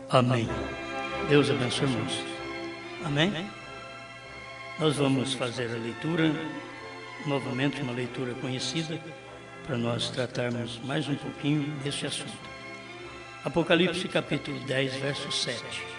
Amém. Deus abençoe, irmãos. Amém? Nós vamos fazer a leitura, novamente uma leitura conhecida, para nós tratarmos mais um pouquinho deste assunto. Apocalipse capítulo 10, verso 7.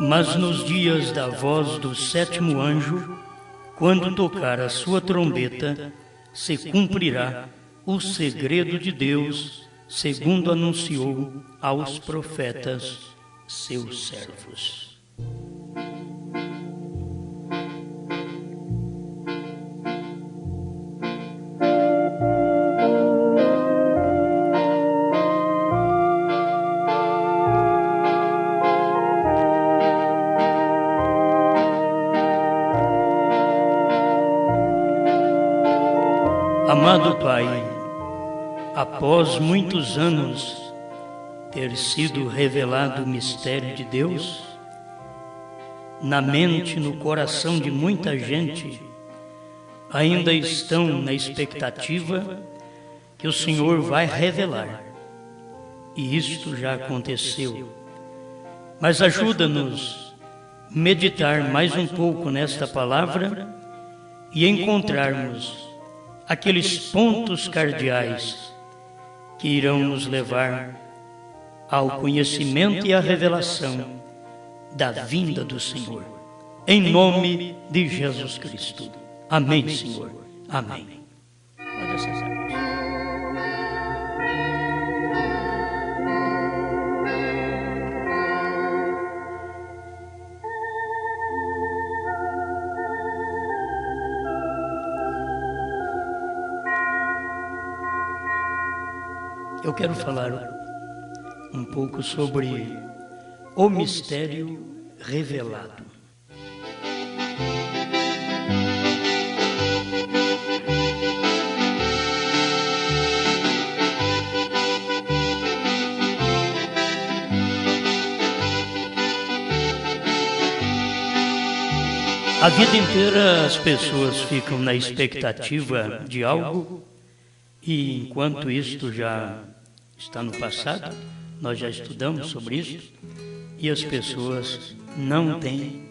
Mas nos dias da voz do sétimo anjo, quando tocar a sua trombeta, se cumprirá o segredo de Deus, segundo anunciou aos profetas, seus servos. Amado Pai, após muitos anos ter sido revelado o mistério de Deus, na mente e no coração de muita gente, ainda estão na expectativa que o Senhor vai revelar. E isto já aconteceu. Mas ajuda-nos a meditar mais um pouco nesta palavra e encontrarmos aqueles pontos cardeais que irão nos levar ao conhecimento e à revelação da vinda do Senhor. Em nome de Jesus Cristo. Amém, Senhor. Amém. Pode acessar. Eu quero falar um pouco sobre o mistério revelado. A vida inteira as pessoas ficam na expectativa de algo e enquanto isto já está no passado, nós já estudamos sobre isso, e as pessoas não têm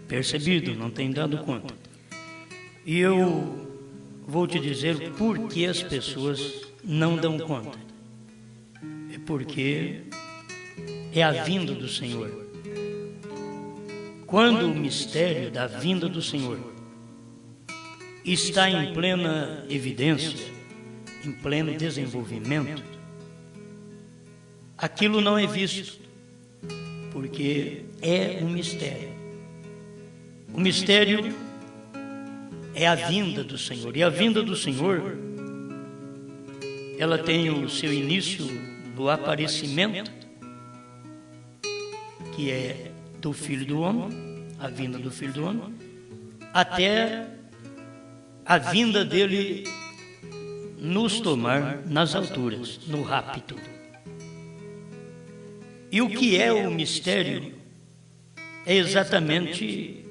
percebido, não têm dado conta. E eu vou te dizer por que as pessoas não dão conta. É porque é a vinda do Senhor. Quando o mistério da vinda do Senhor está em plena evidência, em pleno desenvolvimento, aquilo não é visto, porque é um mistério. O mistério é a vinda do Senhor. E a vinda do Senhor, ela tem o seu início no aparecimento, que é do Filho do Homem, a vinda do Filho do Homem, até a vinda dele nos tomar nas alturas, no rapto. E o que é o mistério? É exatamente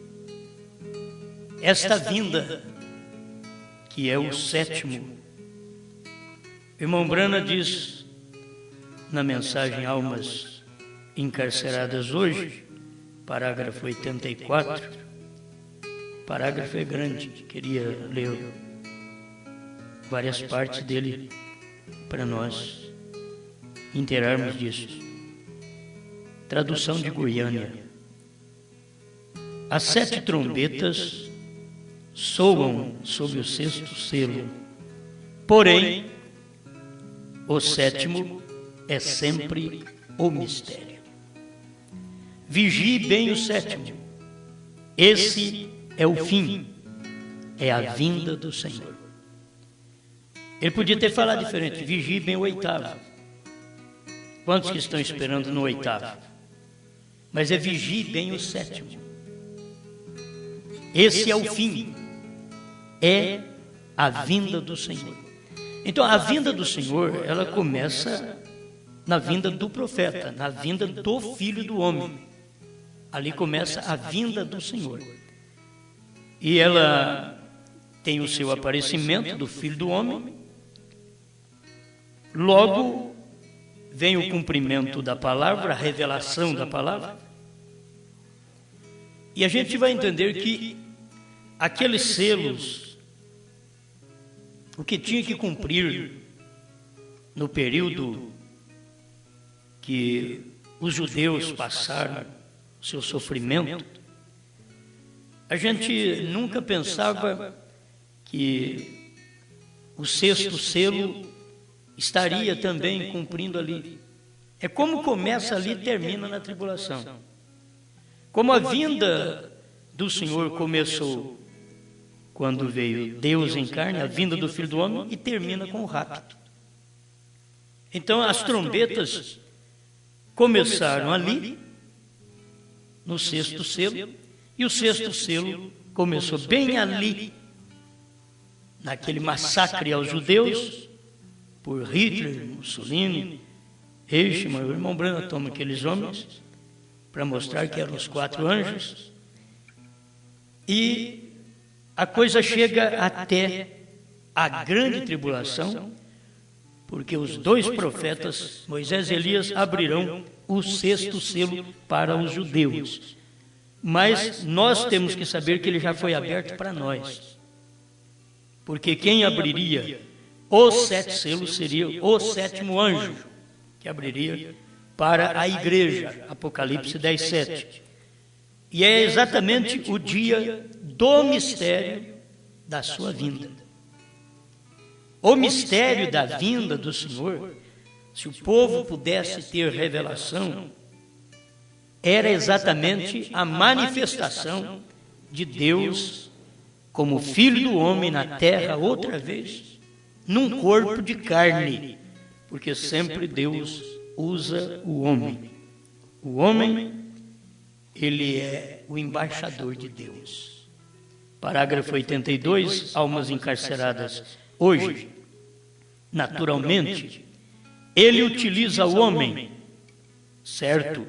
esta vinda, que é o sétimo. Irmão Brana diz na mensagem Almas Encarceradas Hoje, parágrafo 84, parágrafo é grande, queria ler várias partes dele para nós inteirarmos disso. Tradução de Goiânia. As 7 trombetas soam sob o 6º selo, porém, o 7º é sempre o mistério. Vigie bem o 7º. Esse é o fim. é a vinda do Senhor. Ele podia ter falado diferente, vigie bem o oitavo. Quantos que estão esperando no oitavo? Mas é vigie bem o sétimo. Esse é o fim. É a vinda do Senhor. Então a vinda do Senhor, ela começa na vinda do profeta, na vinda do Filho do Homem. Ali começa a vinda do Senhor. E ela tem o seu aparecimento do Filho do Homem. Logo vem o cumprimento da palavra, a revelação da palavra. E a gente vai entender que aqueles selos, o que tinha que cumprir no período que os judeus passaram o seu sofrimento, a gente nunca pensava que o sexto selo estaria também cumprindo ali. É como começa ali e termina na tribulação. Como a vinda do Senhor começou quando veio Deus em carne, a vinda do Filho do Homem, e termina com o rapto. Então as trombetas começaram ali, no sexto selo, e o sexto selo começou bem ali, naquele massacre aos judeus, por Hitler, Mussolini, Eichmann, o irmão Branham toma aqueles homens, para mostrar que eram os 4 anjos, e a coisa chega até a grande tribulação, porque os 2 profetas, Moisés e Elias, abrirão o sexto selo para os judeus. Mas nós temos que saber que ele já foi aberto para nós. Porque quem abriria os 7 selos seria o 7º anjo, que abriria para a igreja, Apocalipse 10:7. E é exatamente o dia do mistério da sua vinda. O mistério da vinda do Senhor, se o povo pudesse ter revelação, era exatamente a manifestação de Deus como Filho do Homem na terra outra vez, num corpo de carne, porque sempre Deus usa o homem. O homem, ele é o embaixador de Deus. Parágrafo 82, almas encarceradas hoje. Naturalmente, ele utiliza o homem, certo?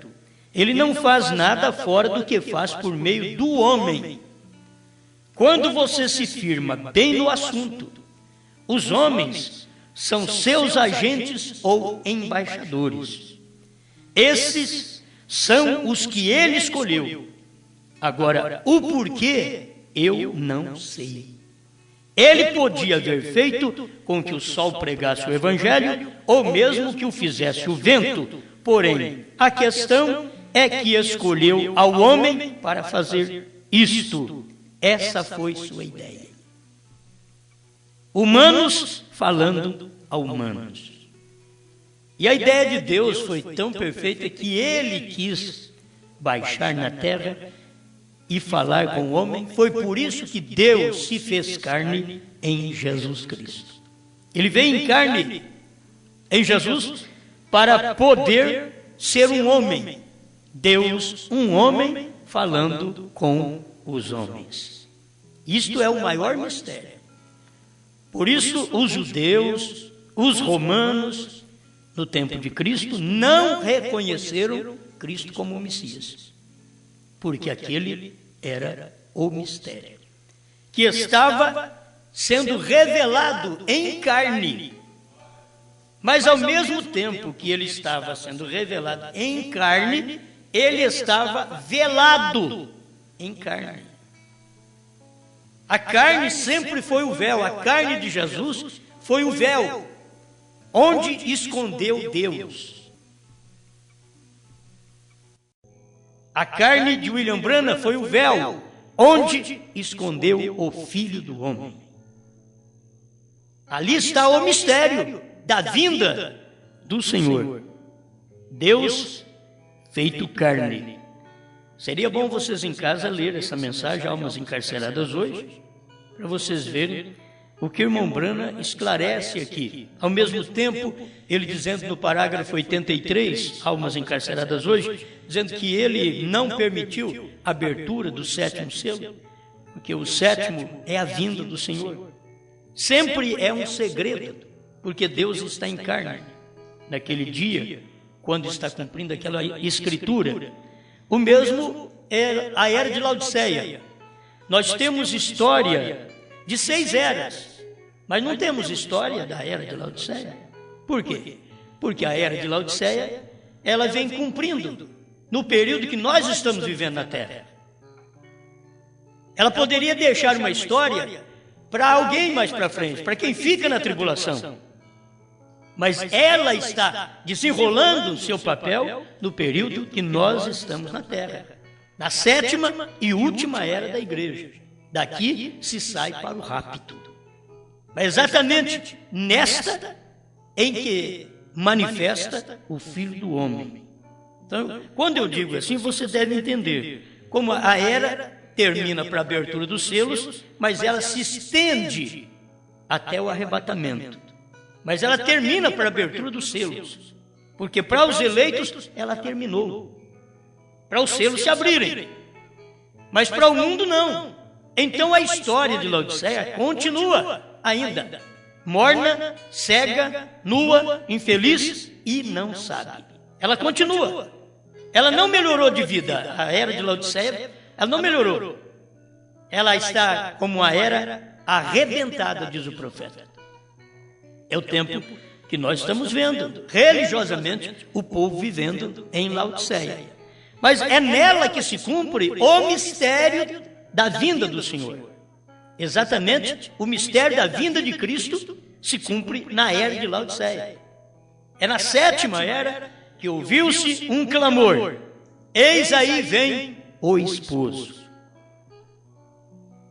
Ele não faz nada fora do que faz por meio do homem. Quando você se firma bem no assunto, os homens são seus agentes ou embaixadores. Esses são os que ele escolheu. Agora, o porquê, eu não sei. Ele podia haver feito com que o sol pregasse o evangelho, ou mesmo que o fizesse o vento. Porém, a questão é que escolheu ao homem para fazer isto. Essa foi sua ideia. Humanos falando a humanos. E a ideia de Deus foi tão perfeita que ele quis baixar na terra e falar com o homem. Foi por isso que Deus se fez carne em Jesus Cristo. Ele veio em carne em Jesus para poder ser um homem. Deus, um homem, falando com os homens. Isto é o maior mistério. Por isso, os judeus, os romanos, no tempo de Cristo, não reconheceram Cristo como o Messias. Porque aquele era o mistério, que estava sendo revelado em carne. Mas ao mesmo tempo que ele estava sendo revelado em carne, ele estava velado em carne. A carne sempre foi o véu, a carne de Jesus foi o véu, onde escondeu Deus. A carne de William Branham foi o véu, onde escondeu o Filho do Homem. Ali está o mistério da vinda do Senhor. Deus feito carne. Seria bom vocês em casa ler essa mensagem, Almas Encarceradas, hoje, para vocês verem o que o irmão Branham esclarece aqui. Ao mesmo tempo, ele dizendo no parágrafo 83, Almas Encarceradas Hoje, dizendo que ele não permitiu a abertura do 7º selo, porque o 7º é a vinda do Senhor. Sempre é um segredo, porque Deus está em carne. Naquele dia, quando está cumprindo aquela escritura, o mesmo é a era de Laodiceia. Nós temos história de 6 eras, mas não temos história da era de Laodiceia. Por quê? Porque a era de Laodiceia, ela vem cumprindo no período que nós estamos vivendo na Terra. Ela poderia deixar uma história para alguém mais para frente, para quem fica na tribulação. Mas ela está desenrolando o seu papel no período que nós estamos na Terra, na 7ª e última era da igreja. Daqui se sai para o rapto. Mas exatamente nesta em que manifesta o Filho do Homem. Então, quando eu digo assim, você deve entender como a era termina para a abertura dos selos, mas ela se estende até o arrebatamento. Mas ela termina para a abertura dos selos, porque para os eleitos ela terminou, para os selos se abrirem, mas para o mundo não. Então a história de Laodiceia continua ainda, morna, cega, nua, infeliz e não sabe. Ela continua, ela não melhorou de vida. A era de Laodiceia, ela não melhorou, ela está como a era arrebentada, diz o profeta. É o tempo que nós estamos vendo, religiosamente, o povo vivendo em Laodiceia. Mas é nela que se cumpre o mistério da vinda do Senhor. Exatamente, o mistério da vinda de Cristo se cumpre na era de Laodiceia. É na 7ª era que ouviu-se um clamor: eis aí vem o esposo.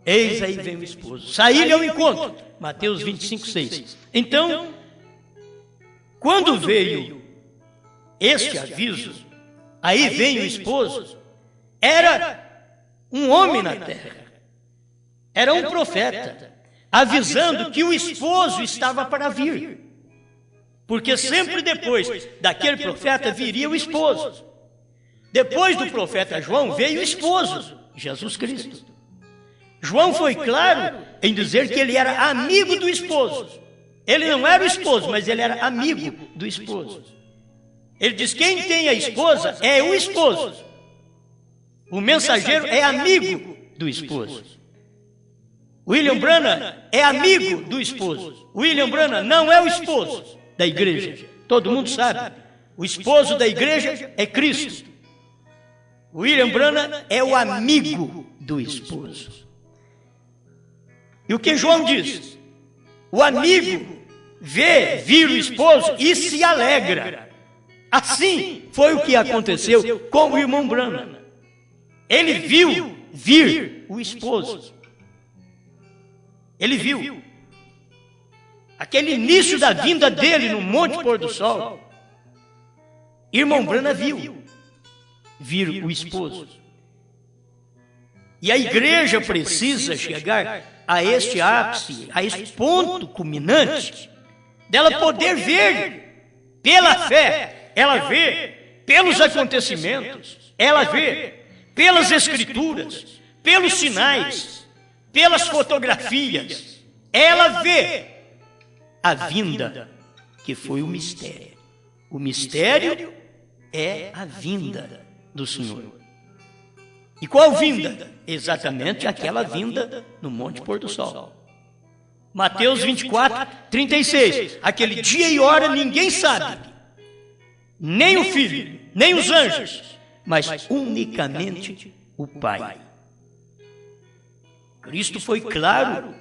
Eis aí vem o esposo. Saí-lhe ao encontro. Mateus 25, 6. Então, quando veio este aviso, aí vem o esposo, era um homem na terra. Era um profeta, avisando que o esposo estava para vir. Porque sempre depois daquele profeta viria o esposo. Depois do profeta João veio o esposo, Jesus Cristo. João foi claro em dizer que ele era amigo do esposo. Ele não era o esposo, mas ele era amigo do esposo. Ele diz: quem tem a esposa é o esposo. O mensageiro é amigo do esposo. William Branham é amigo do esposo. William Branham não é o esposo da igreja. Todo mundo sabe. O esposo da igreja é Cristo. William Branham é o amigo do esposo. E o que João diz? O amigo vê vir o esposo e se alegra. Assim foi o que aconteceu com o irmão Branham. Ele viu vir o esposo. Ele viu aquele início da vinda dele no Monte Pôr do Sol. Irmão Branham viu vir o esposo. E a igreja precisa chegar a este ápice, a este ponto culminante, dela poder ver pela fé. Ela vê pelos acontecimentos, ela vê pelas escrituras, pelos sinais, pelas fotografias. Ela vê a vinda, que foi o mistério. O mistério é a vinda do Senhor. E qual vinda? Exatamente aquela vinda no Monte Pôr do Sol. Mateus 24, 36. Aquele dia e hora ninguém sabe, nem o Filho, nem os anjos, mas unicamente o Pai. Cristo foi claro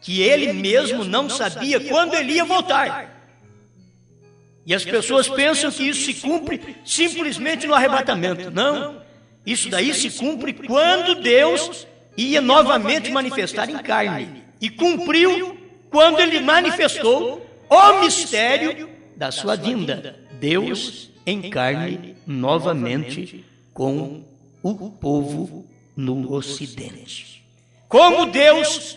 que ele mesmo não sabia quando ele ia voltar. E as pessoas pensam que isso se cumpre simplesmente no arrebatamento. Não. Isso daí se cumpre quando Deus ia novamente manifestar em carne. E cumpriu quando ele manifestou o mistério da sua vinda. Deus em carne novamente com o povo no Ocidente. Como Deus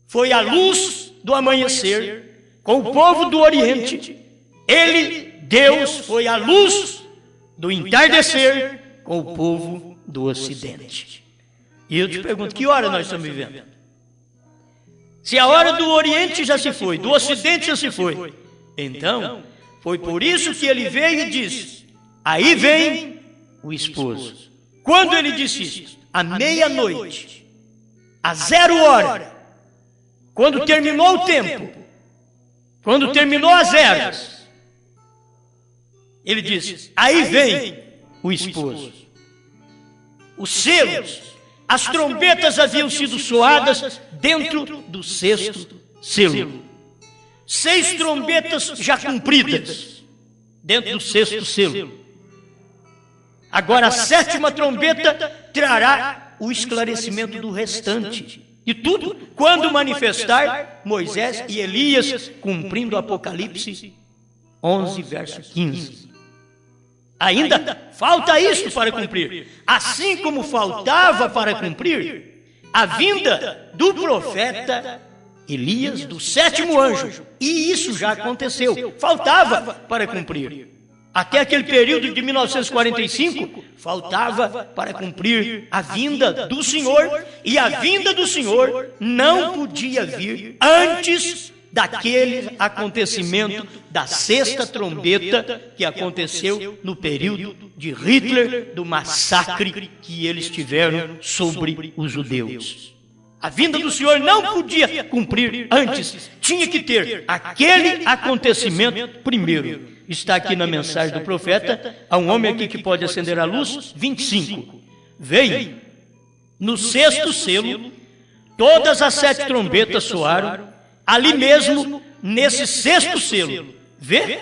foi a luz do amanhecer com o povo do Oriente. Ele, Deus, foi a luz do entardecer com o povo do Ocidente. E eu te pergunto, que hora nós estamos vivendo? Se a hora do Oriente já se foi, do Ocidente já se foi, então foi por isso que ele veio e disse: aí vem o esposo. Quando ele disse isso? À meia-noite, a 0 hora, quando terminou o tempo, quando terminou as eras, ele disse: aí vem o esposo. Os selos, as trombetas haviam sido soadas dentro do 6º selo. 6 trombetas já cumpridas dentro do 6º selo. Agora a 7ª trombeta trará o esclarecimento do restante. E tudo quando manifestar Moisés e Elias, cumprindo o Apocalipse 11, verso 15. Ainda falta isso para cumprir. Assim como faltava para cumprir a vinda do profeta Elias, do 7º anjo. E isso já aconteceu. Faltava para cumprir. Até aquele período de 1945, faltava para cumprir a vinda do Senhor. E a vinda do Senhor não podia vir antes daquele acontecimento da 6ª trombeta que aconteceu no período de Hitler, do massacre que eles tiveram sobre os judeus. A vinda do Senhor não podia cumprir antes, tinha que ter aquele acontecimento primeiro. Está aqui na mensagem do profeta, há um homem aqui que pode acender a luz, 25. Veio, no 6º selo, todas as 7 trombetas soaram, ali mesmo, nesse 6º selo, vê?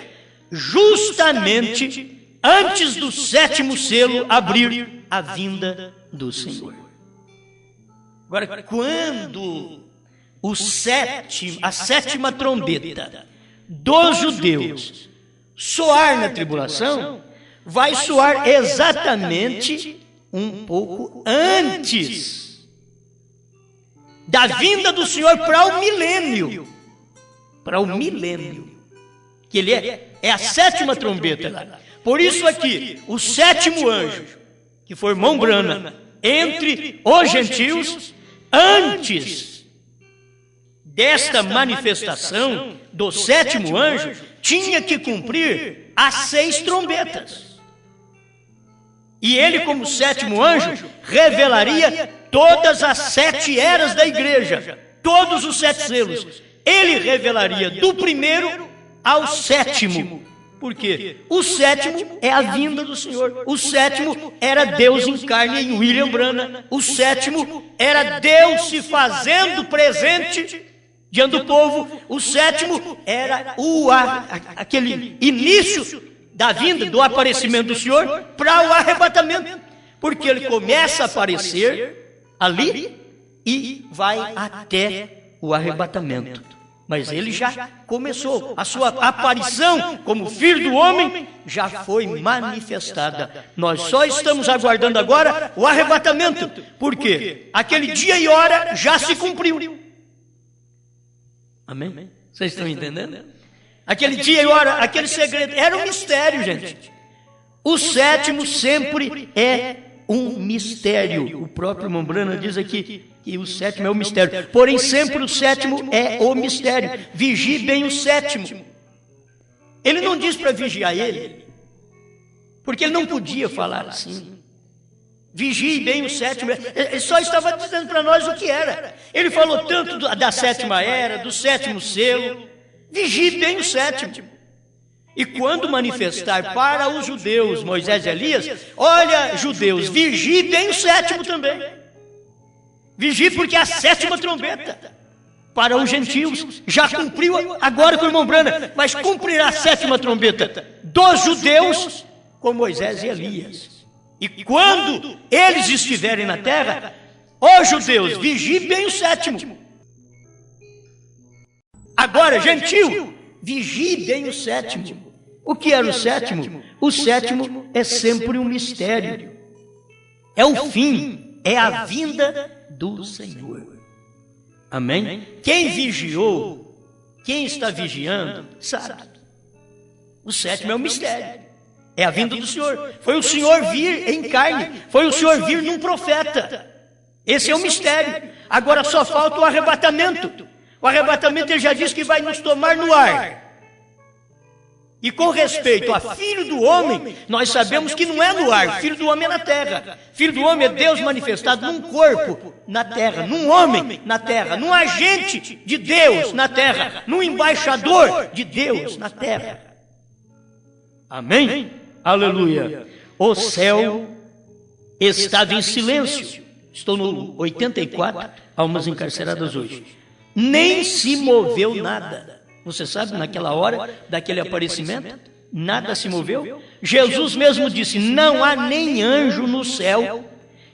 Justamente antes do 7º selo abrir a vinda do Senhor. Agora, quando a 7ª trombeta dos judeus soar na tribulação, vai soar exatamente um pouco antes da vinda do Senhor para o milênio. Para o milênio. Que ele é a 7ª trombeta lá. Por isso aqui, o 7º anjo, que foi irmão Branham, entre os gentios, antes desta manifestação do 7º anjo, tinha que cumprir as 6 trombetas. E ele, como 7º anjo, revelaria todas as 7 eras da igreja, todos os 7 selos. Ele revelaria do primeiro ao 7º. Por quê? O 7º é a vinda do Senhor. O 7º era Deus em carne em William Branham. O 7º era Deus se fazendo presente diante do povo. O 7º era aquele início da vinda, do aparecimento do Senhor para o arrebatamento. Porque ele começa a aparecer ali e vai até o arrebatamento. Mas ele já começou, a sua aparição como Filho do Homem já foi manifestada. Nós só estamos aguardando agora o arrebatamento, porque aquele dia e hora já se cumpriu. Amém? Vocês estão entendendo? Aquele dia e hora, aquele segredo, era um mistério, gente. O 7º sempre é um mistério. O próprio irmão Branham diz aqui que o 7º é o mistério. Porém, sempre o 7º é o mistério. Vigie bem o 7º. Ele não diz para vigiar ele, porque ele não podia falar assim. Vigie bem o 7º. Ele só estava dizendo para nós o que era. Ele falou tanto da 7ª era, do 7º selo. Vigie bem o 7º. E quando manifestar para os judeus, Moisés e Elias, olha, judeus, vigie bem o 7º também. Vigie porque é a 7ª trombeta. Para os gentios, já cumpriu agora com o irmão Branham, mas cumprirá a 7ª trombeta dos judeus com Moisés e Elias. E quando eles estiverem na terra, ó judeus, vigie bem o 7º. Agora, gentio, vigie bem o 7º. O que era o 7º? O 7º é sempre um mistério. É o fim, é a vinda do Senhor. Amém? Quem vigiou, quem está vigiando, sabe. O sétimo é o mistério. É a vinda do Senhor. Foi o Senhor vir em carne. Foi o Senhor vir num profeta. Esse é o mistério. Agora só falta o arrebatamento. O arrebatamento ele já diz que vai nos tomar no ar. E com respeito a filho do homem, nós sabemos que não é no ar. Filho do homem é na terra. Filho do homem é Deus manifestado num corpo na terra, num homem na terra, num agente de Deus na terra, num embaixador de Deus na terra. Amém? Aleluia. O céu estava em silêncio. Estou no 84, almas encarceradas hoje. Nem se moveu nada. Você sabe, naquela hora, daquele aparecimento, nada se moveu. Jesus mesmo disse, não há nem anjo no céu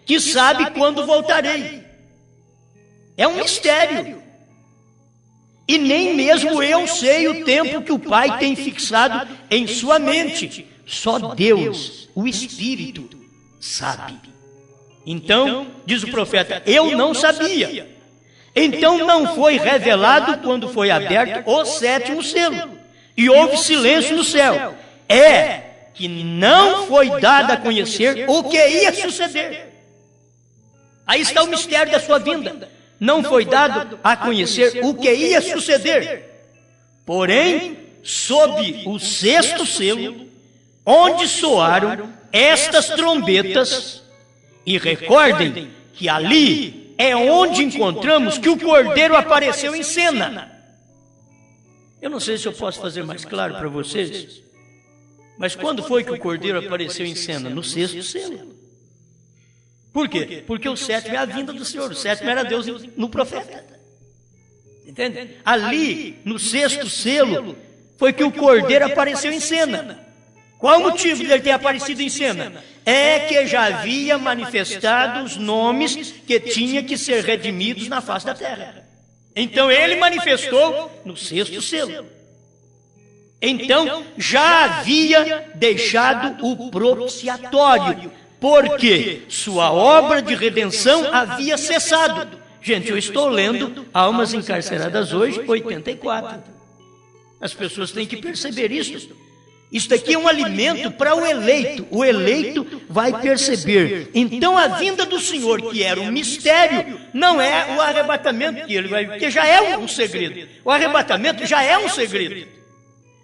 que sabe quando voltarei. É um mistério. E nem mesmo eu sei o tempo que o Pai tem fixado em sua mente. Só Deus, o Espírito, sabe. Então, diz o profeta, eu não sabia. Então não foi revelado quando foi aberto o sétimo selo. E houve silêncio no céu. É que não foi dado a conhecer o que ia suceder. Aí está o mistério da sua vinda. Não foi dado a conhecer o que ia suceder. Porém, sob o sexto selo, onde soaram estas trombetas, e recordem que ali é onde encontramos que o Cordeiro apareceu em cena. Eu não sei se eu posso fazer mais claro para vocês, mas quando foi que o Cordeiro apareceu em cena? No sexto selo. Por quê? Porque o sétimo é a vinda do Senhor, o sétimo era Deus no profeta. Entende? Ali, no sexto selo, foi que o Cordeiro apareceu em cena. Qual o motivo de ele ter aparecido em cena? É que já havia manifestado os nomes que tinha que ser redimidos na face da terra. Então ele manifestou no sexto selo. Então já havia deixado o propiciatório, porque sua obra de redenção havia cessado. Gente, eu estou lendo Almas Encarceradas hoje, 84. As pessoas têm que perceber isso. Isso daqui é um alimento para o eleito. O eleito vai perceber. Então a vinda do Senhor, que era um mistério, não é o arrebatamento que ele vai, porque já é um segredo. O arrebatamento já é um segredo.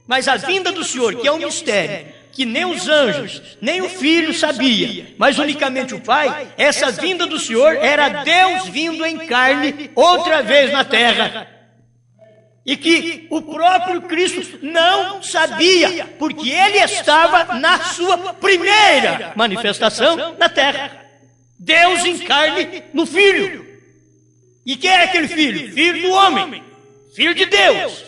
Mas a vinda do Senhor, que é um mistério, que nem os anjos, nem o Filho sabia, mas unicamente o Pai, essa vinda do Senhor era Deus vindo em carne outra vez na terra. E que o próprio Cristo não sabia, porque ele estava na sua primeira manifestação na terra. Deus em carne no Filho. E quem é aquele Filho? Filho do homem, Filho de Deus.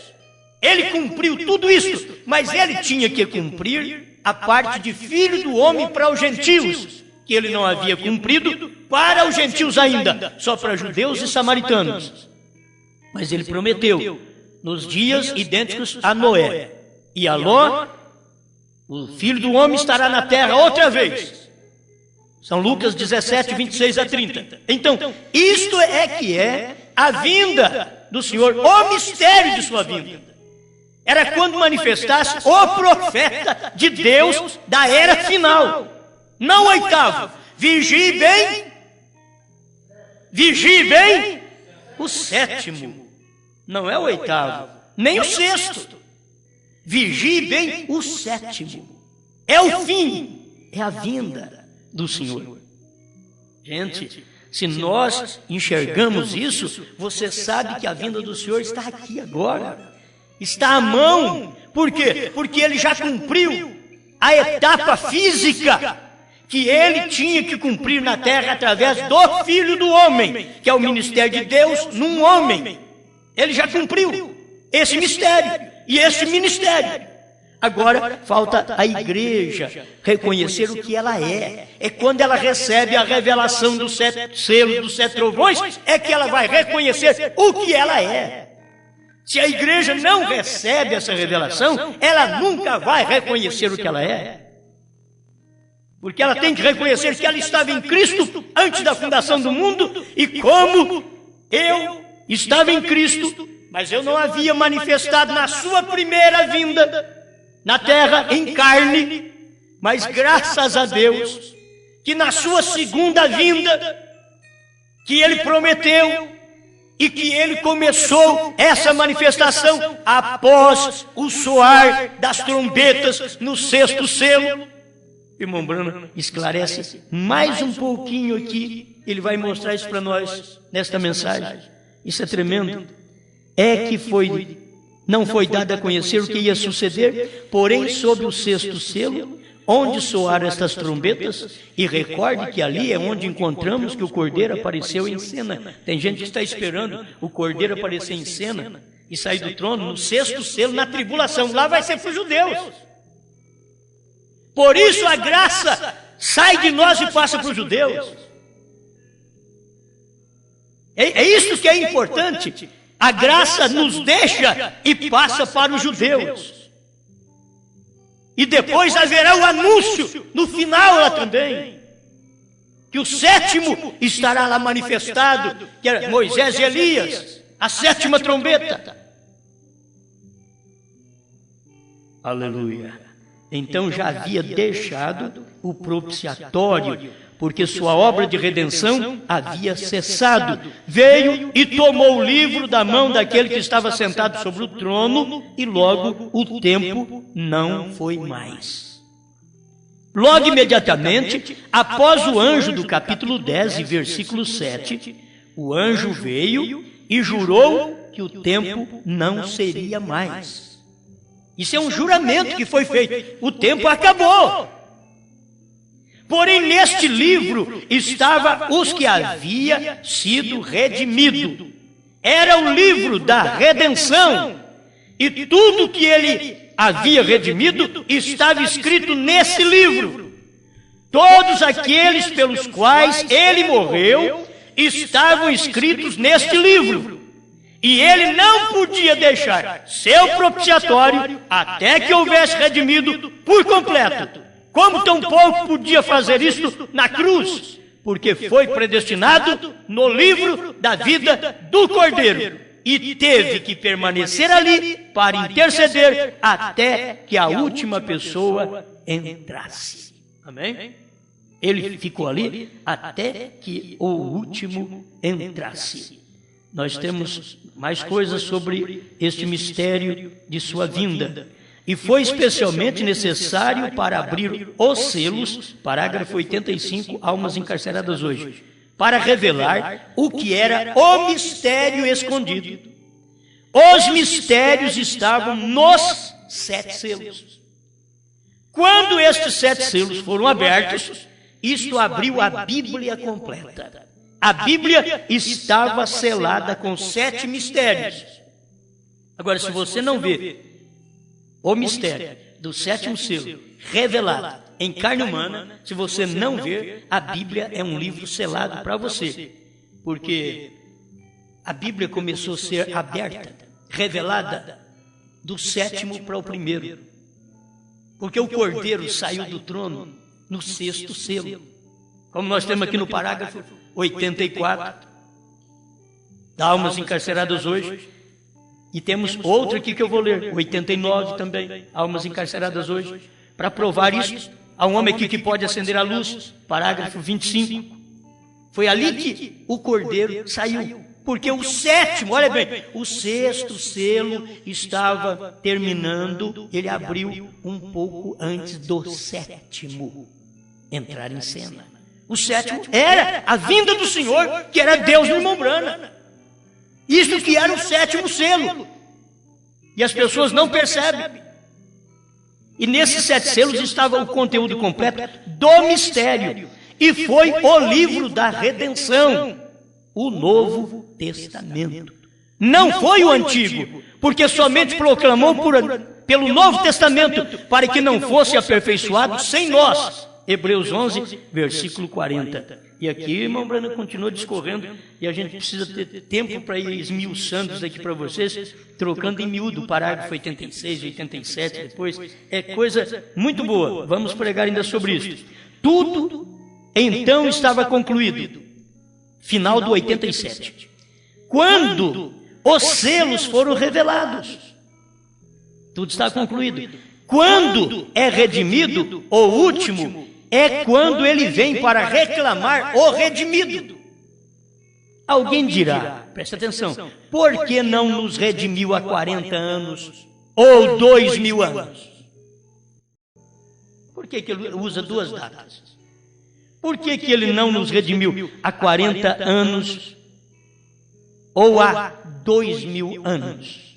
Ele cumpriu tudo isso, mas ele tinha que cumprir a parte de Filho do homem para os gentios, que ele não havia cumprido para os gentios ainda, só para judeus e samaritanos. Mas ele prometeu, nos dias idênticos a Noé e a Ló, o Filho do homem estará na terra outra vez. São Lucas 17, 26 a 30. Então, isto é que é a vinda do Senhor, o mistério de sua vinda. Era quando manifestasse o profeta de Deus da era final. Não o oitavo. Vigie bem o sétimo. Não é o oitavo, nem o sexto. Vigie bem o sétimo. É o fim, é a vinda do Senhor. Gente, se nós enxergamos isso, você sabe que a vinda do Senhor está aqui agora. Está à mão. Por quê? Porque ele já cumpriu a etapa física que ele tinha que cumprir na terra através do Filho do homem, que é o ministério de Deus num homem. Ele já cumpriu esse mistério e esse ministério. Agora falta a igreja reconhecer o que ela é. É quando ela recebe a revelação do selo dos 7 trovões, é que ela vai reconhecer o que ela é. Se a igreja não recebe essa revelação, ela nunca vai reconhecer o que ela é. Porque ela tem que reconhecer que ela estava em Cristo antes da fundação do mundo, e como eu estava em Cristo, mas eu não havia manifestado na sua primeira vinda na terra em carne, mas graças a Deus, que na sua segunda vinda, que ele prometeu e que ele começou essa manifestação após o soar das trombetas no 6º selo. Irmão Branham esclarece mais um pouquinho aqui, ele vai mostrar isso para nós nesta mensagem. Isso é tremendo. É que não foi dado a conhecer o que ia suceder, porém sob o 6º selo, onde soaram estas trombetas, e recorde que ali é onde encontramos que o Cordeiro apareceu em cena. Tem gente que está esperando o Cordeiro aparecer em cena e sair do trono no 6º selo, na tribulação. Lá vai ser para os judeus. Por isso a graça sai de nós e passa para os judeus. É isso que é importante. A graça nos deixa e passa para os judeus. E depois haverá o anúncio, no final lá também, que o 7º estará lá manifestado, que era Moisés e Elias, a 7ª trombeta. Aleluia. Então já havia deixado o propiciatório, porque sua obra de redenção havia cessado. Veio e tomou o livro da mão daquele que estava sentado sobre o trono, e logo o tempo não foi mais. Logo imediatamente, após o anjo do capítulo 10 e versículo 7, o anjo veio e jurou que o tempo não seria mais. Isso é um juramento que foi feito. O tempo acabou. Porém, neste livro estava os que havia sido redimido. Era o livro da redenção. E tudo que ele havia redimido estava escrito nesse livro. Todos aqueles pelos quais ele morreu estavam escritos neste livro. E ele não podia deixar seu propiciatório até que houvesse redimido por completo. Como tampouco podia fazer isso na cruz, porque foi predestinado no livro da vida do Cordeiro. E teve que permanecer ali para interceder até que a última pessoa entrasse. Amém? Ele ficou ali até que o último entrasse. Nós temos mais coisas sobre este mistério de sua vinda. E foi especialmente necessário para abrir os selos, parágrafo 85, almas encarceradas hoje, para revelar o que era o mistério escondido. Os mistérios estavam nos 7 selos. Quando estes 7 selos foram abertos, isto abriu a Bíblia completa. A Bíblia estava selada com 7 mistérios. Agora, se você não vê o mistério do 7º selo revelado em carne humana, se você não ver, a Bíblia é um livro selado para você. Porque a Bíblia começou a ser aberta, revelada, do 7º para o 1º. Porque o Cordeiro saiu do trono no 6º selo. Como nós temos aqui no parágrafo 84, da almas encarceradas hoje. E temos outro aqui que eu vou ler, 89 também, almas encarceradas hoje, para provar isso. Há um homem aqui que pode acender a luz, parágrafo 25. Foi ali que o Cordeiro saiu, porque o 7º, olha bem, o 6º selo estava terminando, ele abriu um pouco antes do 7º entrar em cena. O 7º era a vinda do Senhor, que era Deus no irmão Branham. Isso que era o 7º selo. E as pessoas não percebem. E nesses 7 selos estava o conteúdo completo do mistério. E foi o livro da redenção, o Novo Testamento. Não foi o Antigo, porque somente proclamou pelo Novo Testamento, para que não fosse aperfeiçoado sem nós. Hebreus 11, versículo 40. E aqui, irmão Branham continua discorrendo, e a gente precisa ter tempo para ir esmiuçando isso aqui para vocês, trocando em miúdo, parágrafo 86, 87, depois. É coisa muito boa, vamos pregar ainda sobre isso. Tudo, então, estava concluído. Final do 87. quando os selos foram revelados. Tudo está concluído. Quando é redimido, o último é quando ele vem para reclamar o redimido. Alguém dirá, presta atenção, por que não nos redimiu há 40 anos ou 2000 anos? Por que ele usa duas datas? Por que ele não nos redimiu há 40 anos ou há 2000 anos?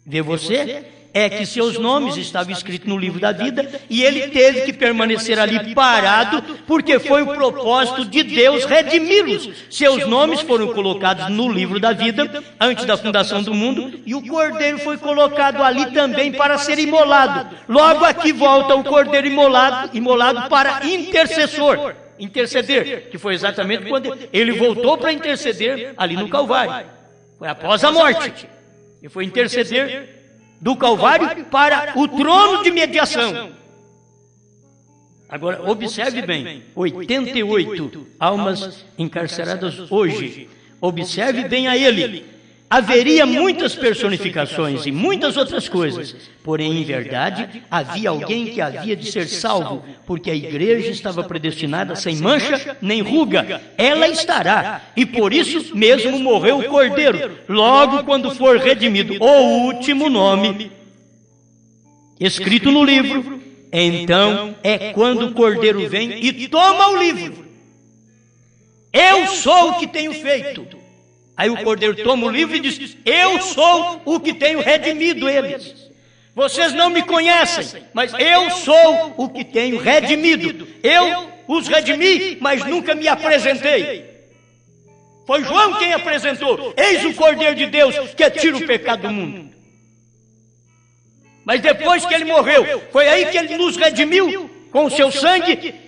Vê você? É que seus nomes estavam escritos no livro da vida e ele teve que permanecer ali parado porque foi o propósito de Deus redimi-los. Seus nomes foram colocados no livro da vida antes da fundação do mundo e o cordeiro foi colocado ali também para ser imolado. Logo aqui volta o cordeiro imolado para interceder, que foi exatamente quando ele voltou para interceder ali no Calvário. Foi após a morte. E foi interceder do Calvário para o trono de mediação. Agora, observe bem, 88 almas encarceradas hoje. Observe bem a ele. Haveria muitas personificações e muitas outras coisas, porém, em verdade, havia alguém que havia de ser salvo, porque a igreja estava predestinada sem mancha nem ruga. Ela estará, e por isso mesmo morreu o cordeiro. Logo, quando for redimido o último nome escrito no livro, então é quando o cordeiro vem e toma o livro. Eu sou o que tenho feito. Aí o cordeiro toma o livro e diz, eu sou o que tenho redimido eles. Vocês não me conhecem, mas eu sou o que tenho redimido. Eu os redimi, mas nunca me apresentei. Foi João quem apresentou. Eis o Cordeiro de Deus que tira o pecado do mundo. Mas depois que ele morreu, foi aí que ele nos redimiu com o seu sangue.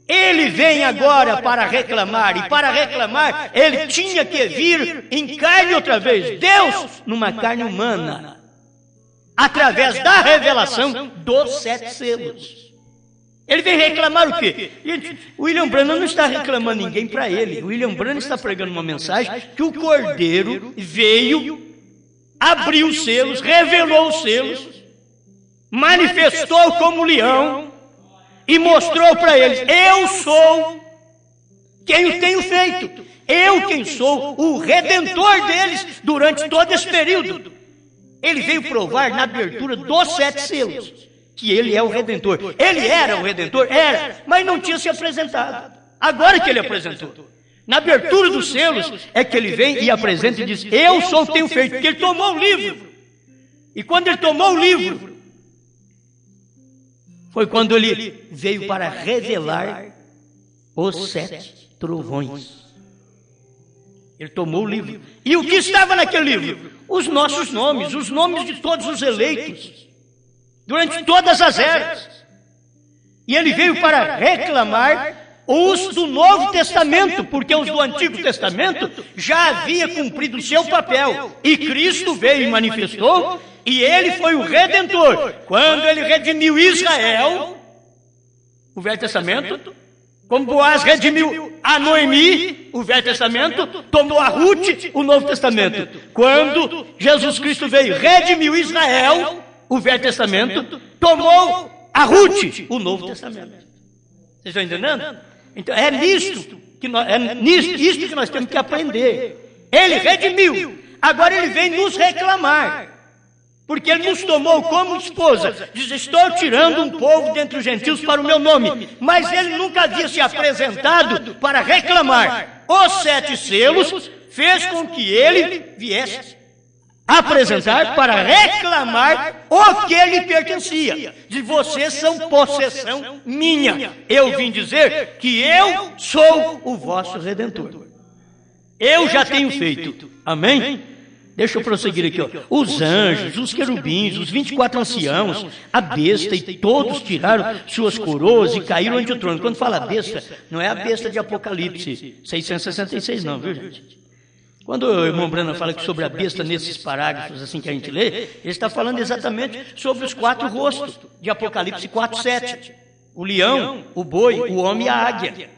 Ele vem agora para reclamar, e para reclamar, ele tinha que vir em carne outra vez. Deus, numa carne humana, através da revelação dos 7 selos. Ele vem reclamar o quê? William Branham não está reclamando ninguém para ele. William Branham está pregando uma mensagem que o Cordeiro veio, abriu os selos, revelou os selos, manifestou como leão, e mostrou para eles, eu sou quem o tenho feito. Eu quem sou o redentor deles durante todo esse período. Ele veio provar na abertura dos 7 selos que ele é o redentor. Ele era o redentor? Era, mas não tinha se apresentado. Agora que ele apresentou. Na abertura dos selos é que ele vem e apresenta e diz, eu sou o que tenho feito, porque ele tomou o livro. E quando ele tomou o livro, foi quando ele veio para revelar os 7 trovões. Ele tomou o livro. E o que estava naquele livro? Os nossos nomes, os nomes de todos os eleitos, durante todas as eras. E ele veio para reclamar os do Novo Testamento, porque os do Antigo Testamento já havia cumprido o seu papel. E Cristo veio e manifestou. E ele foi o Redentor. Quando ele redimiu Israel, o Velho Testamento, como Boaz redimiu a Noemi, o Velho Testamento, tomou a Ruth, o Novo Testamento. Quando Jesus Cristo veio, redimiu Israel, o Velho Testamento, tomou a Ruth, o Novo Testamento. Vocês estão entendendo? Então é nisto que nós temos que aprender. Ele redimiu, agora ele vem nos reclamar. Porque ele nos tomou como esposa. Diz, estou tirando um povo dentre os gentios para o meu nome. Mas ele nunca havia se apresentado para reclamar. Os 7 selos fez com que ele viesse apresentar para reclamar o que lhe pertencia. Diz, vocês são possessão minha. Eu vim dizer que eu sou o vosso Redentor. Eu já tenho feito. Amém? Deixa eu prosseguir aqui, ó. Os anjos, os querubins, os 24 anciãos, a besta, e todos tiraram suas coroas e caíram ante o trono. Quando fala besta, não é a besta de Apocalipse 666, não, viu, gente? Quando o irmão Branham fala sobre a besta nesses parágrafos assim que a gente lê, ele está falando exatamente sobre os 4 rostos de Apocalipse 4:7. O leão, o boi, o homem e a águia.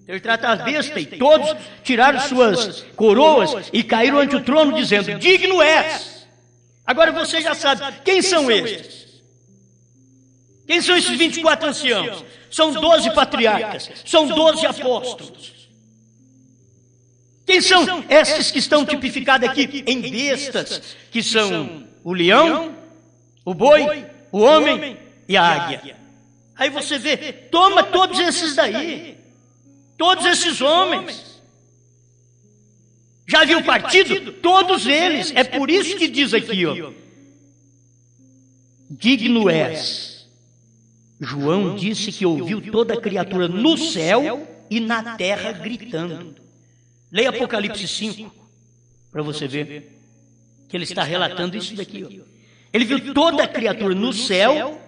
Ele trata a besta, e todos tiraram suas coroas e caíram ante o trono, dizendo: digno és. Agora você já sabe, quem são estes? Quem são esses 24 anciãos? São 12 patriarcas, são 12 apóstolos. Quem são estes que estão tipificados aqui em bestas, que são o leão, o boi, o homem e a águia? Aí você vê, toma todos esses daí, todos esses homens. Já viu o partido? Todos eles. É por isso que diz aqui, ó, digno és. João disse que ouviu toda a criatura no céu e na terra gritando. Leia Apocalipse 5, para você ver que ele está relatando isso daqui. Ó. Ele viu toda a criatura no céu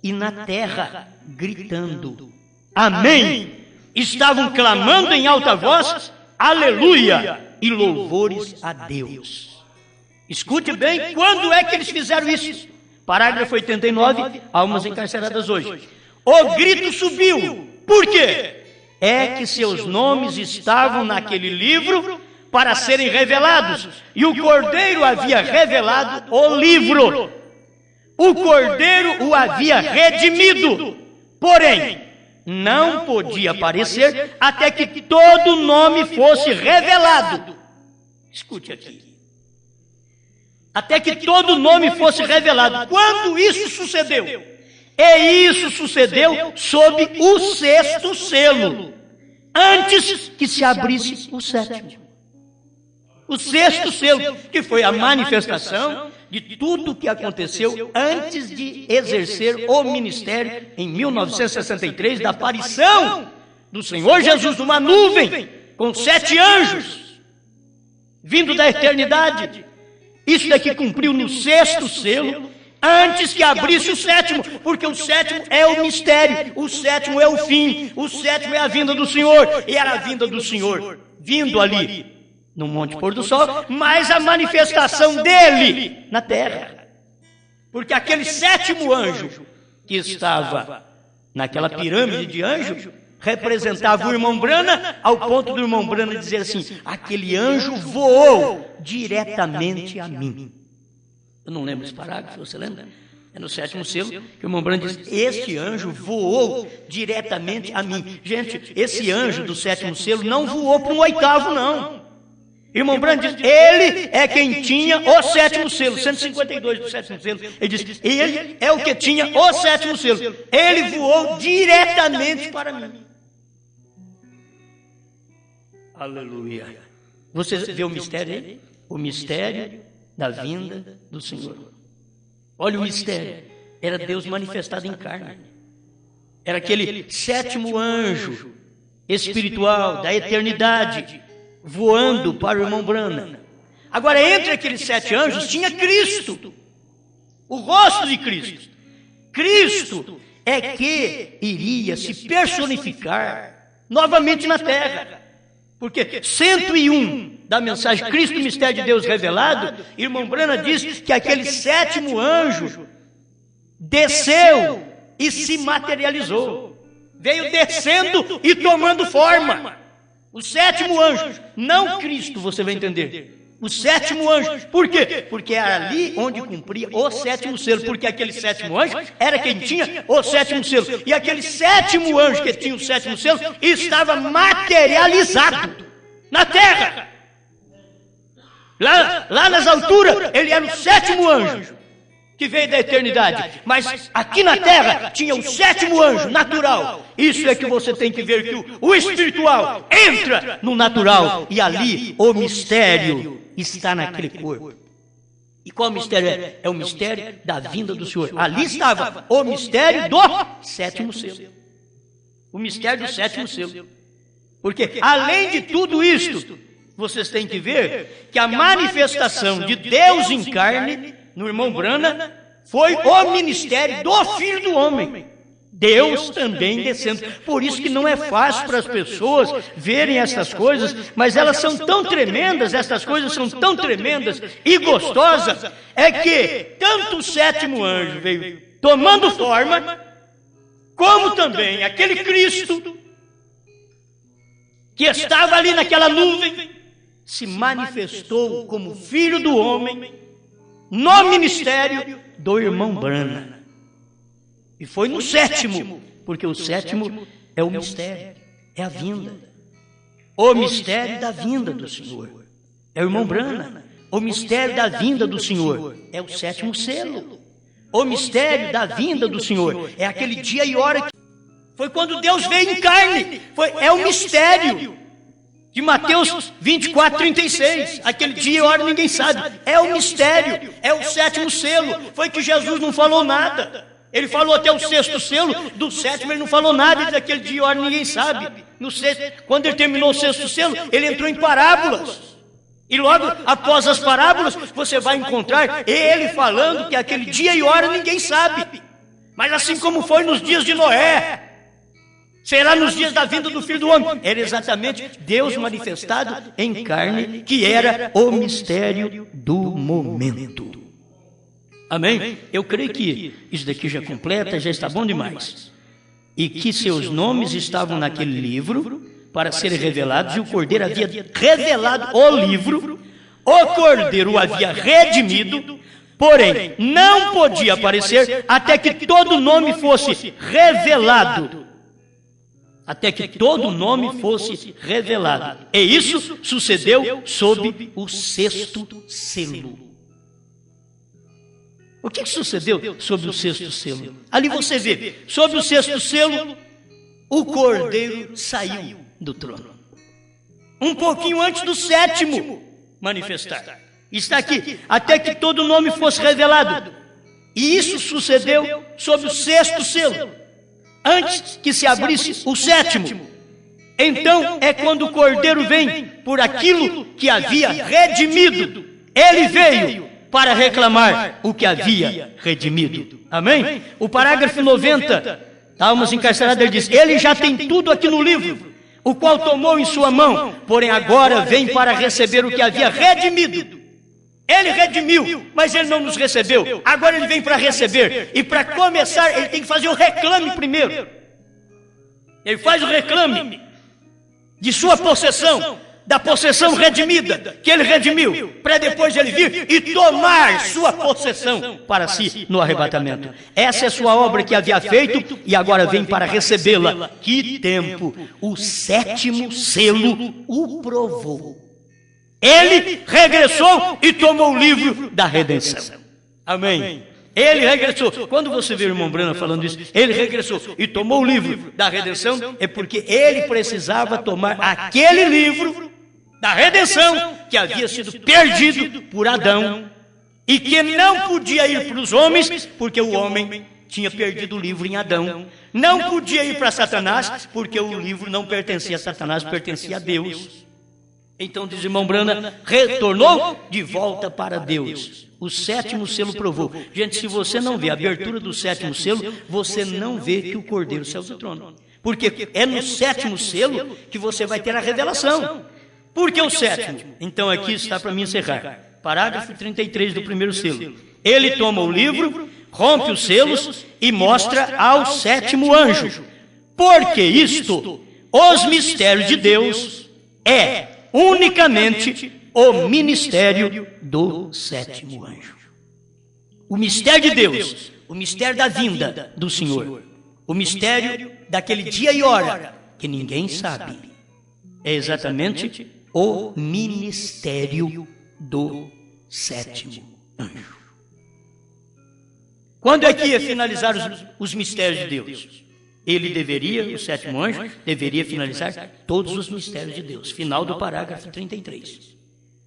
e na terra gritando. Amém! Estavam clamando em alta voz, aleluia, e louvores a Deus. Escute bem, quando é que eles fizeram isso? Parágrafo 89, almas encarceradas hoje. O grito subiu. Por quê? É que seus nomes estavam naquele livro para serem revelados, e o Cordeiro havia revelado o livro. O Cordeiro o havia redimido, porém, não podia aparecer até que todo nome fosse revelado. Escute aqui. Até que todo nome fosse revelado. Quando isso sucedeu? E isso sucedeu sob o 6º selo, antes que se abrisse o 7º. O 6º selo, que foi a manifestação de tudo o que aconteceu antes de exercer o ministério em 1963, da aparição do Senhor Jesus numa nuvem com 7 anjos vindo da eternidade. Isso daqui cumpriu no 6º selo, antes que abrisse o 7º, porque o 7º é o mistério, o 7º é o fim, o 7º é a vinda do Senhor, e era a vinda do Senhor vindo ali no Monte Pôr do Sol, mas a manifestação dele na terra. Porque aquele 7º anjo que estava naquela pirâmide de anjos representava o irmão Brana, ao ponto do irmão Brana dizer assim: aquele anjo voou diretamente a mim. Eu não lembro esse parágrafo, você lembra? É no 7º selo que o irmão Brana diz: este anjo voou diretamente a mim. Gente, esse anjo do 7º selo não voou para um 8º, não. Irmão Brana diz: ele é quem tinha o 7º selo, 152 do 7º selo. Ele diz: ele é o que tinha o 7º selo. Ele voou diretamente para mim. Aleluia. Você vê o mistério aí? O mistério da vinda do Senhor. Olha o mistério. Era Deus manifestado em carne. Era aquele 7º anjo espiritual da eternidade voando para o irmão Brana. Agora, entre aqueles 7 anjos tinha Cristo, o rosto de Cristo. Cristo é que iria se personificar novamente na terra. Porque 101 da mensagem Cristo, mistério de Deus revelado, irmão Brana diz que aquele 7º anjo desceu e se materializou. Veio descendo e tomando forma. O 7º anjo, não Cristo, você vai entender. O 7º anjo. Por quê? Porque era ali onde cumpria o 7º selo. Porque aquele 7º anjo era quem tinha o 7º selo. E aquele 7º anjo que tinha o 7º selo estava materializado na terra. Lá nas alturas, ele era o 7º anjo que veio da eternidade. Mas aqui na terra tinha o 7º anjo natural. Isso é que você tem que ver, que o espiritual entra no natural. E ali o mistério está naquele corpo. E qual mistério é? É o mistério da vinda do Senhor. Ali estava o mistério do 7º selo. O mistério do 7º selo. Porque além de tudo isto, vocês têm que ver que a manifestação de Deus em carne no irmão Brana foi o ministério do Filho do Homem. Deus também descendo. Por isso que não é fácil para as pessoas verem essas coisas, mas elas são tão tremendas, essas coisas são tão tremendas e gostosas, é que tanto o 7º anjo veio tomando forma, como também aquele Cristo que estava ali naquela nuvem, se manifestou como Filho do Homem no ministério do irmão Branham. E foi no sétimo, porque o sétimo é o mistério, é a vinda. O mistério da vinda do Senhor é o irmão Branham. O mistério da vinda do Senhor é o sétimo selo. O mistério da vinda do Senhor é aquele dia e hora que foi quando Deus veio em carne. É o mistério de Mateus 24, 36. Aquele dia e hora ninguém sabe. É o mistério, é o sétimo selo. Foi que Jesus não falou nada. Ele falou até o sexto selo, do sétimo ele não falou nada, daquele dia e hora ninguém sabe. No sexto, quando ele terminou o sexto selo, ele entrou em parábolas. E logo após as parábolas, você vai encontrar ele falando que aquele dia e hora ninguém sabe. Mas assim como foi nos dias de Noé, será nos dias da vinda do Filho do Homem. Era exatamente Deus manifestado em carne, que era o mistério do momento. Amém? Eu creio que isso daqui já completa, já está bom demais. E que seus nomes estavam naquele livro para serem revelados, e o Cordeiro havia revelado o livro, o Cordeiro o havia redimido, porém não podia aparecer até que todo nome fosse revelado. Até que todo nome fosse revelado. E isso sucedeu sob o sexto selo. O que sucedeu sob o sexto selo? Ali você vê, sob o sexto selo, o Cordeiro saiu do trono. Um pouquinho antes do sétimo manifestar. Está aqui, até que todo nome fosse revelado. E isso sucedeu sob o sexto selo, antes que se abrisse o sétimo. Então é quando o Cordeiro vem por aquilo que havia redimido. Ele veio para reclamar o que havia redimido. Amém? O parágrafo 90, almas encarceradas, ele diz: ele já tem tudo aqui no livro, o qual tomou em sua mão, porém agora vem para receber o que havia redimido. Ele redimiu, mas ele não nos recebeu. Agora ele vem para receber. E para começar, ele tem que fazer o reclame primeiro. Ele faz o reclame de sua possessão, da possessão redimida, que ele redimiu, para depois ele vir e tomar sua possessão para si no arrebatamento. Essa é sua obra que havia feito e agora vem para recebê-la. Que tempo! O sétimo selo o provou. Ele regressou e tomou o livro da redenção. Amém. Ele regressou. Quando você vê o irmão Branham falando isso, ele regressou e tomou o livro da redenção, é porque ele precisava tomar aquele livro da redenção que havia sido perdido por Adão e que não podia ir para os homens, porque o homem tinha perdido o livro em Adão. Não podia ir para Satanás, porque o livro não pertencia a Satanás, pertencia a Deus. Então, diz o irmão Branham, retornou de volta para Deus. O sétimo selo provou. Gente, se você não vê a abertura do sétimo selo, você não vê que o Cordeiro saiu do trono. Porque é no sétimo selo que você vai ter a revelação. Por que o sétimo? Então aqui está para mim encerrar. Parágrafo 33 do primeiro selo. Ele toma o livro, rompe os selos e mostra ao sétimo anjo. Porque isto, os mistérios de Deus, é unicamente o ministério do sétimo anjo. O mistério de Deus, o mistério da vinda do Senhor, o mistério daquele dia e hora que ninguém sabe, é exatamente o ministério do sétimo anjo. Quando é que ia finalizar os mistérios de Deus? Ele deveria, o sétimo anjo, deveria finalizar todos os mistérios de Deus. Final do parágrafo 33.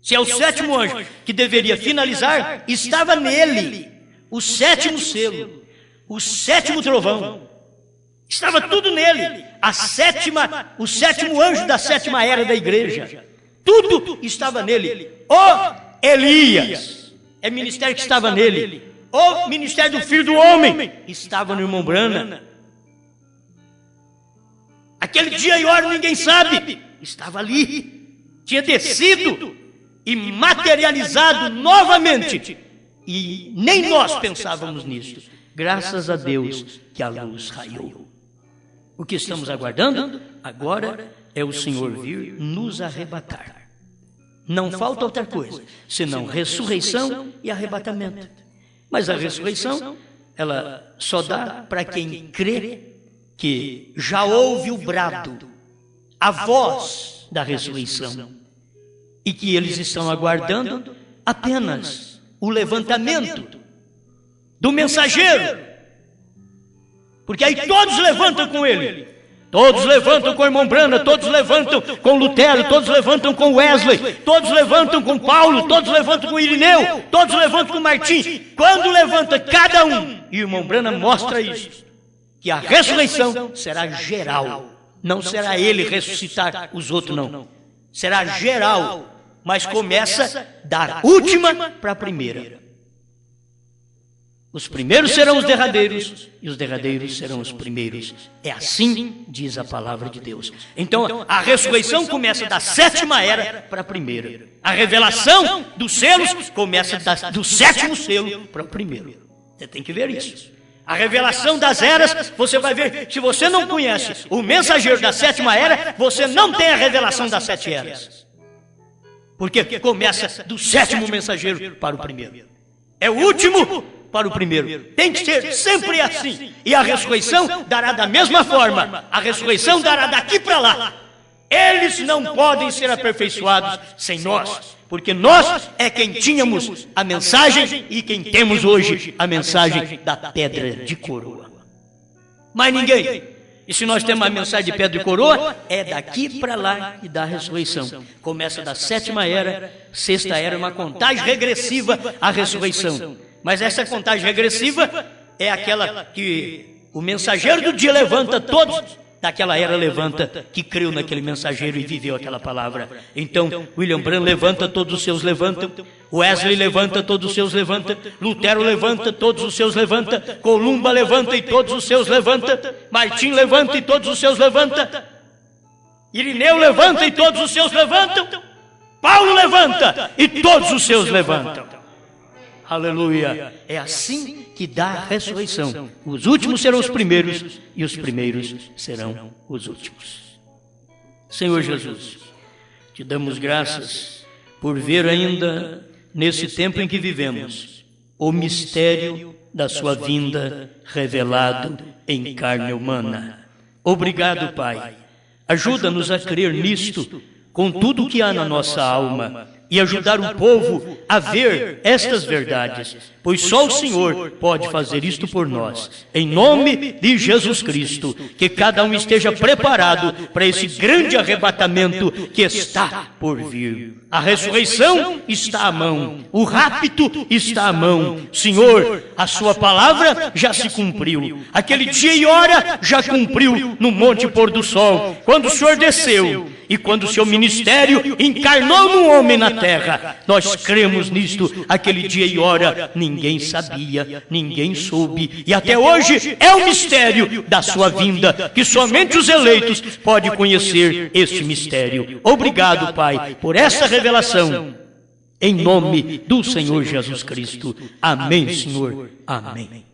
Se é o sétimo anjo que deveria finalizar, estava nele o sétimo selo, o sétimo trovão. Estava tudo nele. O sétimo anjo da sétima era da igreja. Tudo estava nele. O Elias, é ministério que estava nele. O ministério do Filho do Homem estava no irmão Branham. Aquele dia e hora ninguém sabe, estava ali, tinha descido e materializado novamente, e nem nós pensávamos nisso. Graças a Deus que a luz raiou. O que estamos aguardando agora é o Senhor vir nos arrebatar. Não falta outra coisa, senão ressurreição e arrebatamento. Mas a ressurreição, ela só dá para quem crê que já ouve o brado, a voz da ressurreição, e que eles estão aguardando apenas o levantamento do mensageiro, porque aí todos levantam com ele, todos levantam com o irmão Branham, todos levantam com Lutero, todos levantam com Wesley, todos levantam com Paulo, todos levantam com Irineu, todos levantam com Martim. Quando levanta cada um, e o irmão Branham mostra isso, que a ressurreição será geral, não será ele ressuscitar os outros, não, será geral, mas começa da última para a primeira. Os primeiros serão os derradeiros e os derradeiros serão os primeiros. É assim diz a palavra de Deus. Então a ressurreição começa da sétima era para a primeira. A revelação dos selos começa do sétimo selo para o primeiro. Você tem que ver isso. A revelação das eras, você vai ver, se você não conhece o mensageiro da sétima era, você não tem a revelação das 7 eras. Porque começa do sétimo mensageiro para o primeiro. É o último para o primeiro. Tem que ser sempre assim. E a ressurreição dará da mesma forma. A ressurreição dará daqui para lá. Eles não podem ser aperfeiçoados sem nós, porque nós é quem tínhamos a mensagem e quem temos hoje a mensagem da pedra de coroa. Mas ninguém. E se nós temos a mensagem de pedra de coroa, é daqui para lá e da ressurreição. Começa da sétima era, sexta era, uma contagem regressiva à ressurreição. Mas essa contagem regressiva é aquela que o mensageiro do dia levanta todos. Daquela era levanta, que creu naquele mensageiro e viveu aquela palavra. Então, William Branham levanta, todos os seus levantam. Wesley levanta, todos os seus levanta. Lutero levanta, todos os seus levanta. Columba levanta e todos os seus levanta. Martim levanta e todos os seus levanta. Irineu levanta e todos os seus levantam. Paulo levanta e todos os seus levantam. Aleluia. É assim que dá a ressurreição. Os últimos serão os primeiros e os primeiros serão os últimos. Senhor Jesus, te damos graças por ver ainda nesse tempo em que vivemos o mistério da sua vinda revelado em carne humana. Obrigado, Pai. Ajuda-nos a crer nisto com tudo o que há na nossa alma e ajudar o povo a ver estas verdades, pois só o Senhor pode fazer isto por nós. Em nome de Jesus Cristo, que cada um esteja preparado para esse grande arrebatamento que está por vir. A ressurreição está à mão, o rapto está à mão. Senhor, a sua palavra já se cumpriu. Aquele dia e hora já cumpriu no Monte Pôr do Sol, quando o Senhor desceu. E quando o seu ministério encarnou num homem na terra, nós cremos nisto. Aquele dia e hora ninguém sabia, ninguém soube, e até hoje é o mistério da sua vinda, que somente os eleitos podem conhecer este mistério. Obrigado, Pai, por essa revelação, em nome do Senhor Jesus Cristo. Amém, Senhor. Amém.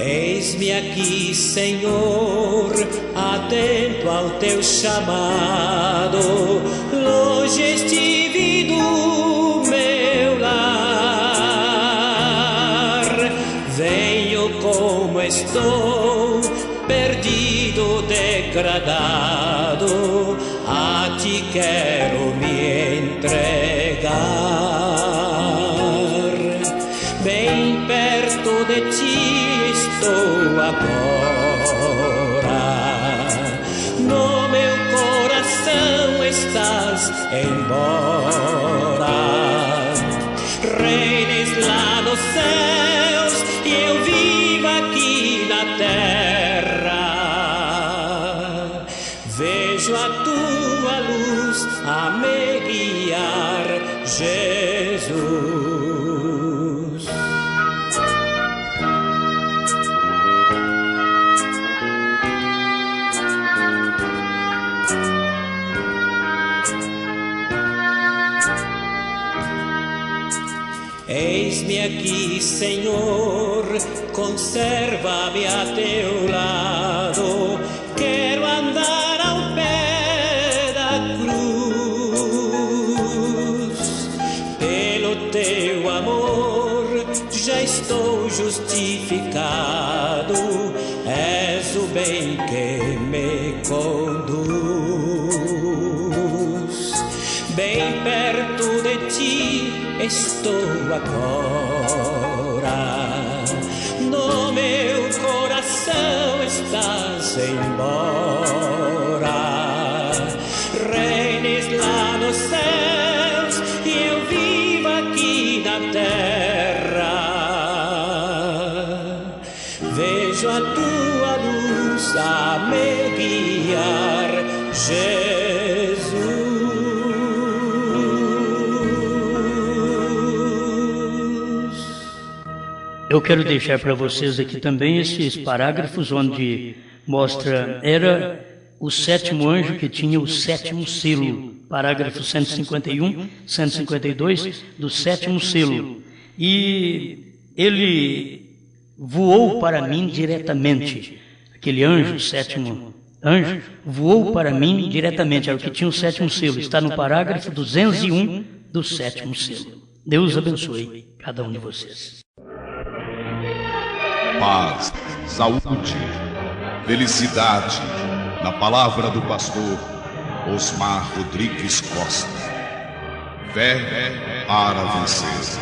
Eis-me aqui, Senhor, atento ao teu chamado. Longe estive do meu lar. Venho como estou, perdido, degradado. A ti quero me entregar. Bem perto de ti estou agora, no meu coração estás embora. Reines lá nos céus e eu vivo aqui na terra. Vejo a tua luz a me guiar, Jesus. Eis-me aqui, Senhor, conserva-me a teu lado. Quero andar ao pé da cruz. Pelo teu amor já estou justificado. És o bem que me conduz. Bem perto de ti estou agora. No meu coração estás embora. Reines lá nos céus e eu vivo aqui na terra. Vejo a tua luz a me guiar, Jesus. Eu quero deixar para vocês aqui também esses parágrafos onde mostra, era o sétimo anjo que tinha o sétimo selo, parágrafo 151, 152, do sétimo selo. E ele voou para mim diretamente. Aquele anjo, o sétimo anjo, voou para mim diretamente, era o que tinha o sétimo selo. Está no parágrafo 201 do sétimo selo. Deus abençoe cada um de vocês. Paz, saúde, felicidade, na palavra do pastor Osmar Rodrigues Costa. Fé para vencer.